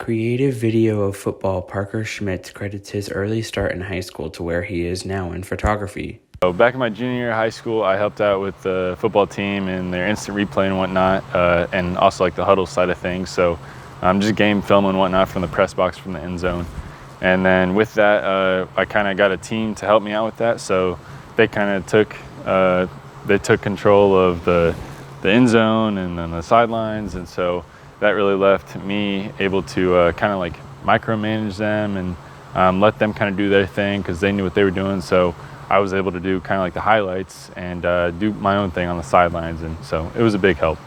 Creative video of football, Parker Schmitz credits his early start in high school to where he is now in photography. So back in my junior year of high school, I helped out with the football team and their instant replay and whatnot, and also like the huddle side of things. So just game film and whatnot from the press box from the end zone. And then with that, I kind of got a team to help me out with that. So they kind of took control of the end zone and then the sidelines, and so that really left me able to kind of like micromanage them and let them kind of do their thing because they knew what they were doing. So I was able to do kind of like the highlights and do my own thing on the sidelines, and so it was a big help.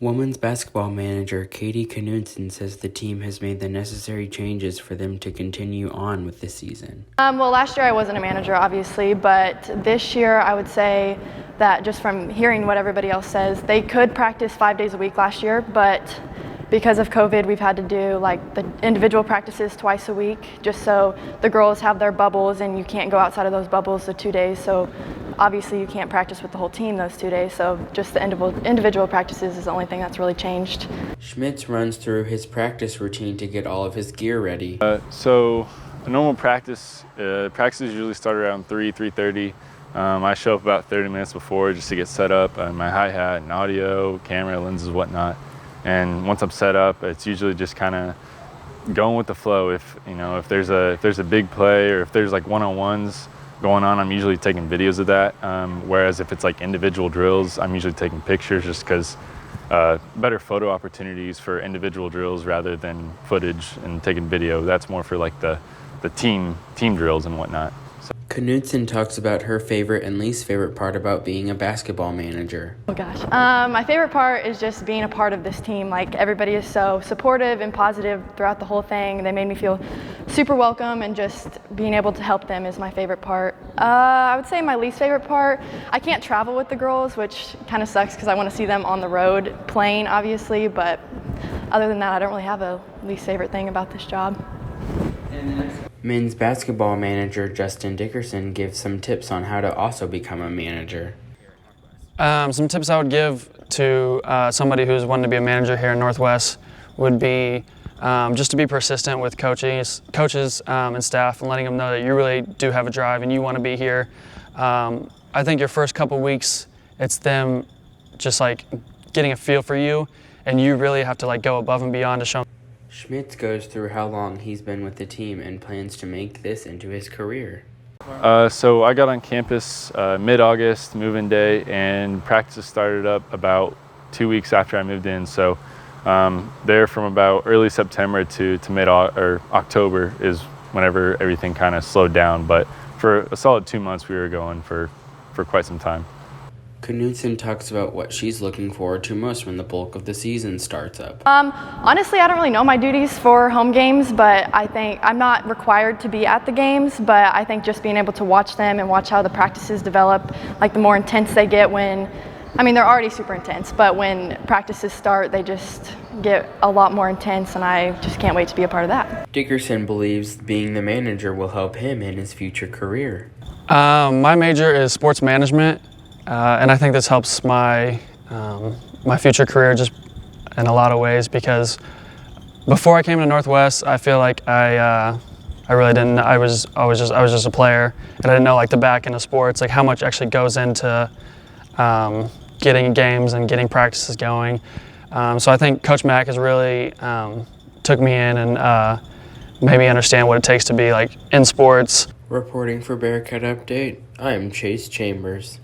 Women's basketball manager Katie Knudsen says the team has made the necessary changes for them to continue on with the season. Well, last year I wasn't a manager, obviously, but this year I would say that just from hearing what everybody else says, they could practice 5 days a week last year, but because of COVID, we've had to do like the individual practices twice a week, just so the girls have their bubbles and you can't go outside of those bubbles the 2 days. So obviously you can't practice with the whole team those 2 days. So just the individual practices is the only thing that's really changed. Schmitz runs through his practice routine to get all of his gear ready. So a normal practices usually start around 3:30. I show up about 30 minutes before just to get set up, my hi-hat and audio, camera, lenses, whatnot. And once I'm set up, it's usually just kind of going with the flow. If there's a big play or if there's like one-on-ones going on, I'm usually taking videos of that. Whereas if it's like individual drills, I'm usually taking pictures just because better photo opportunities for individual drills rather than footage and taking video. That's more for like the team drills and whatnot. Knudsen talks about her favorite and least favorite part about being a basketball manager. Oh gosh, my favorite part is just being a part of this team. Like, everybody is so supportive and positive throughout the whole thing. They made me feel super welcome, and just being able to help them is my favorite part. I would say my least favorite part, I can't travel with the girls, which kind of sucks because I want to see them on the road playing, obviously, but other than that, I don't really have a least favorite thing about this job. Men's basketball manager Justin Dickerson gives some tips on how to also become a manager. Some tips I would give to somebody who's wanting to be a manager here in Northwest would be just to be persistent with coaches and staff, and letting them know that you really do have a drive and you want to be here. I think your first couple weeks, it's them just like getting a feel for you, and you really have to like go above and beyond to show them. Schmitz goes through how long he's been with the team and plans to make this into his career. So I got on campus mid-August, move-in day, and practice started up about 2 weeks after I moved in. So there from about early September to mid-October is whenever everything kind of slowed down. But for a solid 2 months, we were going for quite some time. Knudsen talks about what she's looking forward to most when the bulk of the season starts up. Honestly, I don't really know my duties for home games, but I think I'm not required to be at the games, but I think just being able to watch them and watch how the practices develop, like the more intense they get they're already super intense, but when practices start, they just get a lot more intense, and I just can't wait to be a part of that. Dickerson believes being the manager will help him in his future career. My major is sports management. And I think this helps my future career just in a lot of ways, because before I came to Northwest, I feel like I really didn't. I was just a player, and I didn't know like the back end of sports, like how much actually goes into getting games and getting practices going. So I think Coach Mack has really took me in and made me understand what it takes to be like in sports. Reporting for Bearcat Update, I'm Chase Chambers.